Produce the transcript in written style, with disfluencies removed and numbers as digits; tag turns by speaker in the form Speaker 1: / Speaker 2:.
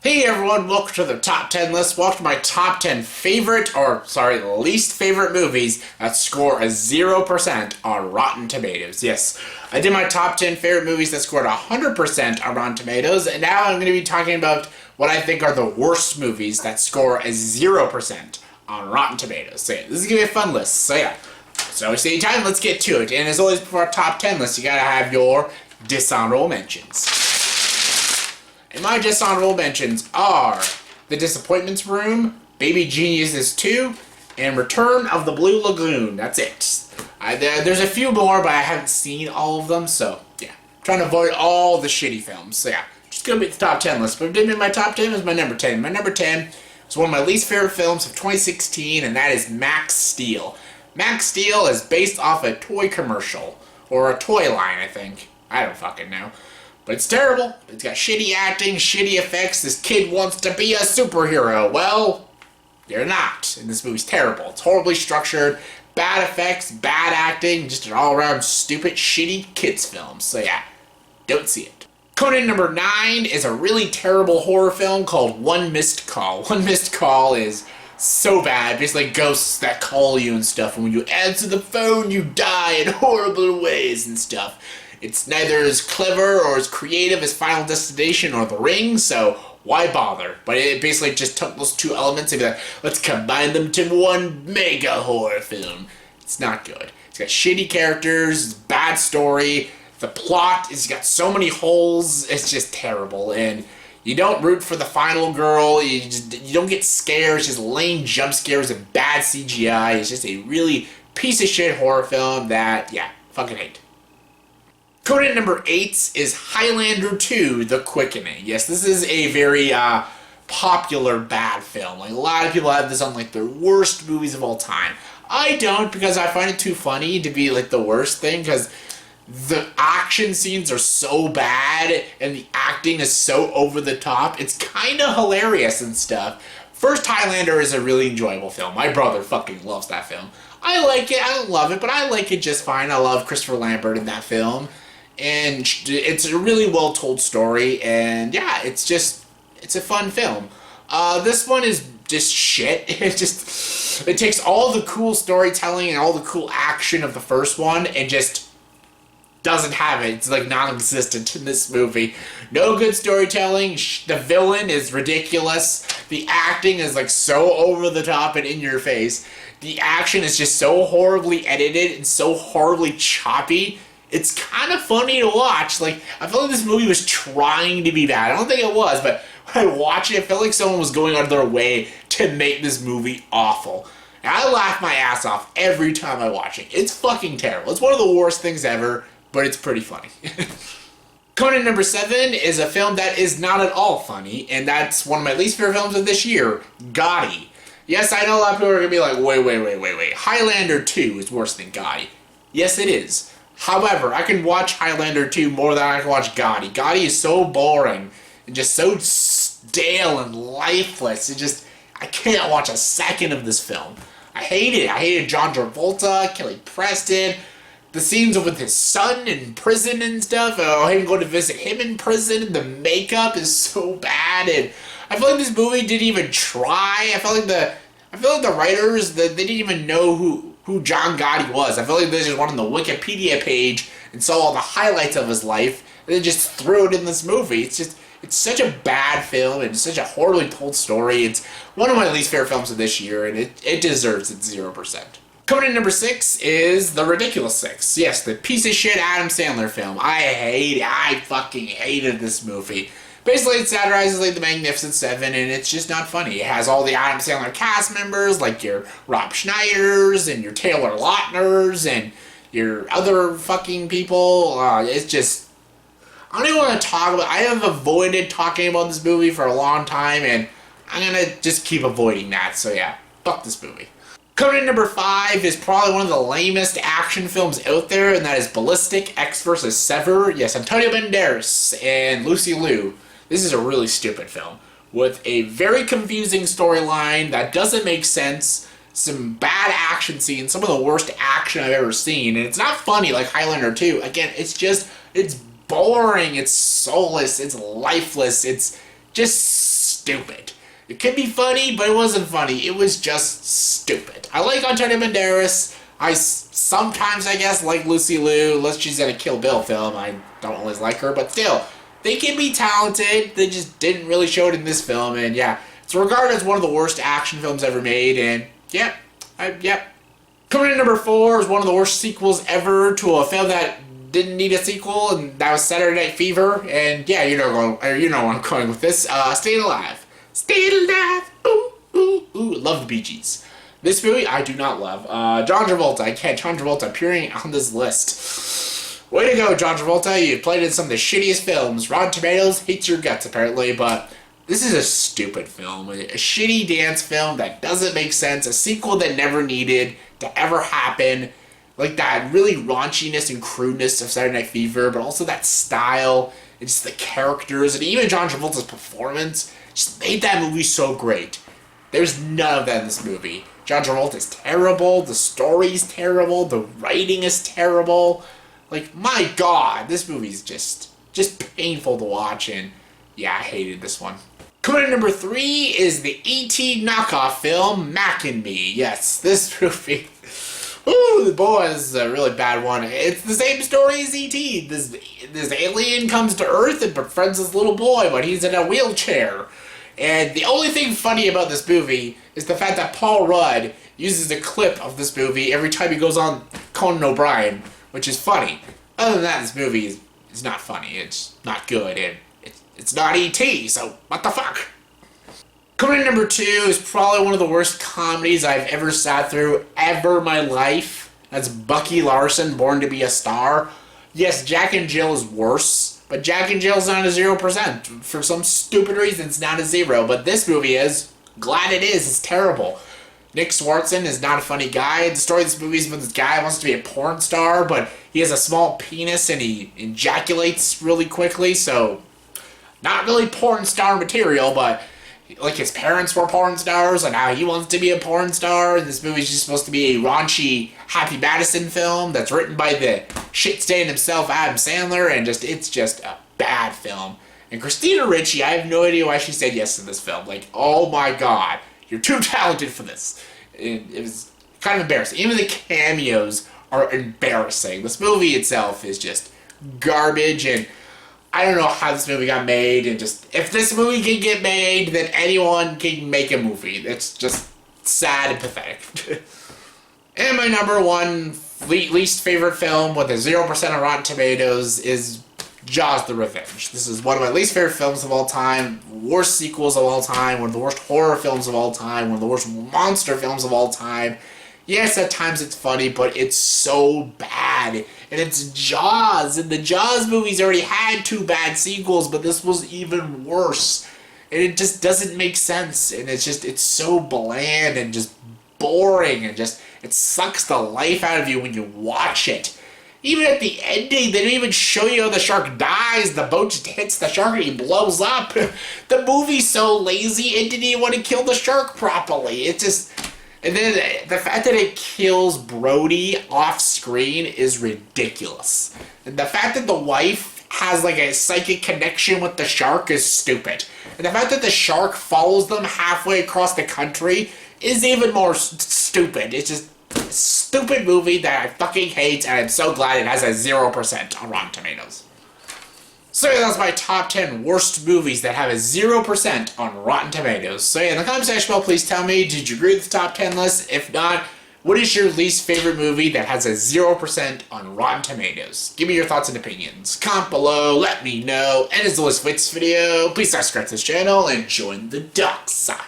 Speaker 1: Hey everyone, welcome to the top 10 list. Welcome to my top 10 least favorite movies that score a 0% on Rotten Tomatoes. Yes, I did my top 10 favorite movies that scored 100% on Rotten Tomatoes, and now I'm going to be talking about what I think are the worst movies that score a 0% on Rotten Tomatoes. So yeah, this is going to be a fun list. So wasting any time, let's get to it. And as always, for our top 10 list, you gotta have your dishonorable mentions. And my dishonorable mentions are The Disappointments Room, Baby Geniuses 2, and Return of the Blue Lagoon. That's it. There's a few more, but I haven't seen all of them, so yeah. I'm trying to avoid all the shitty films. So yeah, just gonna be at the top 10 list. But what did in my top 10 was my number 10. My number 10 is one of my least favorite films of 2016, and that is Max Steel. Max Steel is based off a toy commercial, or a toy line, I think. I don't fucking know. But it's terrible. It's got shitty acting, shitty effects. This kid wants to be a superhero. Well, you're not. And this movie's terrible. It's horribly structured, bad effects, bad acting, just an all-around stupid, shitty kids film. So yeah, don't see it. Coming in number 9 is a really terrible horror film called One Missed Call. One Missed Call is so bad. Basically ghosts that call you and stuff, and when you answer the phone, you die in horrible ways and stuff. It's neither as clever or as creative as Final Destination or The Ring, so why bother? But it basically just took those two elements and be like, let's combine them to one mega horror film. It's not good. It's got shitty characters, bad story, the plot has got so many holes, it's just terrible, and you don't root for the final girl, you don't get scares, just lame jump scares and bad CGI. It's just a really piece of shit horror film that, yeah, fucking hate. Coming in number 8 is Highlander 2, The Quickening. Yes, this is a very popular bad film. Like, a lot of people have this on like their worst movies of all time. I don't, because I find it too funny to be like the worst thing, because the action scenes are so bad and the acting is so over the top. It's kind of hilarious and stuff. First Highlander is a really enjoyable film. My brother fucking loves that film. I like it. I don't love it, but I like it just fine. I love Christopher Lambert in that film. And it's a really well-told story, and yeah, it's a fun film. This one is just shit. It takes all the cool storytelling and all the cool action of the first one and just doesn't have it. It's like non-existent in this movie. No good storytelling. The villain is ridiculous. The acting is like so over the top and in your face. The action is just so horribly edited and so horribly choppy. It's kind of funny to watch. Like, I feel like this movie was trying to be bad. I don't think it was, but when I watch it, I feel like someone was going out of their way to make this movie awful. And I laugh my ass off every time I watch it. It's fucking terrible. It's one of the worst things ever, but it's pretty funny. Coming in number 7 is a film that is not at all funny, and that's one of my least favorite films of this year, Gotti. Yes, I know a lot of people are going to be like, wait. Highlander 2 is worse than Gotti. Yes, it is. However, I can watch Highlander 2 more than I can watch Gotti. Gotti is so boring and just so stale and lifeless. I can't watch a second of this film. I hate it. I hated John Travolta, Kelly Preston, the scenes with his son in prison and stuff. Him going to visit him in prison. The makeup is so bad, and I feel like this movie didn't even try. I feel like the writers, they didn't even know who John Gotti was. I feel like they just went on the Wikipedia page and saw all the highlights of his life and then just threw it in this movie. It's such a bad film and such a horribly told story. It's one of my least favorite films of this year, and it deserves its 0%. Coming in number 6 is The Ridiculous Six. Yes, the piece of shit Adam Sandler film. I fucking hated this movie. Basically, it satirizes like the Magnificent Seven, and it's just not funny. It has all the Adam Sandler cast members, like your Rob Schneiders and your Taylor Lautners and your other fucking people. It's just, I don't even want to talk about. I have avoided talking about this movie for a long time, and I'm gonna just keep avoiding that. So yeah, fuck this movie. Coming in number 5 is probably one of the lamest action films out there, and that is Ballistic X vs. Sever. Yes, Antonio Banderas and Lucy Liu. This is a really stupid film with a very confusing storyline that doesn't make sense, some bad action scenes, some of the worst action I've ever seen, and it's not funny like Highlander 2. Again, it's boring, it's soulless, it's lifeless, it's just stupid. It could be funny, but it wasn't funny. It was just stupid. I like Antonio Banderas. I sometimes, I guess, like Lucy Liu, unless she's in a Kill Bill film. I don't always like her, but still, they can be talented. They just didn't really show it in this film, and yeah, it's regarded as one of the worst action films ever made, and yep. Coming in number 4 is one of the worst sequels ever to a film that didn't need a sequel, and that was Saturday Night Fever, and yeah, you know where I'm going with this. Staying Alive. Staying Alive. Ooh, ooh, ooh. Love the Bee Gees. This movie, I do not love. John Travolta. I can't. John Travolta appearing on this list. Way to go, John Travolta. You played in some of the shittiest films. Rotten Tomatoes hates your guts, apparently, but this is a stupid film. A shitty dance film that doesn't make sense. A sequel that never needed to ever happen. Like that really raunchiness and crudeness of Saturday Night Fever, but also that style and just the characters and even John Travolta's performance just made that movie so great. There's none of that in this movie. John Travolta's terrible, the story's terrible, the writing is terrible. Like, my God, this movie's just painful to watch, and yeah, I hated this one. Coming in number 3 is the E.T. knockoff film, Mac and Me. Yes, this movie. Ooh, boy, this is a really bad one. It's the same story as E.T. This alien comes to Earth and befriends this little boy, but he's in a wheelchair. And the only thing funny about this movie is the fact that Paul Rudd uses a clip of this movie every time he goes on Conan O'Brien, which is funny. Other than that, this movie is not funny. It's not good, and it's not E.T., so what the fuck? Coming in number 2 is probably one of the worst comedies I've ever sat through in my life. That's Bucky Larson, Born to be a Star. Yes, Jack and Jill is worse, but Jack and Jill's not a 0%. For some stupid reason, it's not a 0, but this movie is. Glad it is. It's terrible. Nick Swartzen is not a funny guy. The story of this movie is about this guy who wants to be a porn star, but he has a small penis and he ejaculates really quickly, so not really porn star material, but like his parents were porn stars, and now he wants to be a porn star, and this movie's just supposed to be a raunchy Happy Madison film that's written by the shit stain himself, Adam Sandler, and it's just a bad film. And Christina Ricci, I have no idea why she said yes to this film. Like, oh my God, you're too talented for this. It was kind of embarrassing. Even the cameos are embarrassing. This movie itself is just garbage, and I don't know how this movie got made, and just, if this movie can get made, then anyone can make a movie. It's just sad and pathetic. And my number 1 least favorite film with a 0% on Rotten Tomatoes is Jaws the Revenge. This is one of my least favorite films of all time, worst sequels of all time, one of the worst horror films of all time, one of the worst monster films of all time. Yes, at times it's funny, but it's so bad. And it's Jaws, and the Jaws movies already had 2 bad sequels, but this was even worse. And it just doesn't make sense, and it's so bland and just boring, and it sucks the life out of you when you watch it. Even at the ending, they don't even show you how the shark dies. The boat just hits the shark and he blows up. The movie's so lazy, it didn't even want to kill the shark properly. And then the fact that it kills Brody off screen is ridiculous. And the fact that the wife has like a psychic connection with the shark is stupid. And the fact that the shark follows them halfway across the country is even more stupid. It's just a stupid movie that I fucking hate, and I'm so glad it has a 0% on Rotten Tomatoes. So yeah, that's my top 10 worst movies that have a 0% on Rotten Tomatoes. So yeah, in the comment section below, please tell me, did you agree with the top 10 list? If not, what is your least favorite movie that has a 0% on Rotten Tomatoes? Give me your thoughts and opinions. Comment below, let me know. And as always for this video, please subscribe to this channel and join the dark side.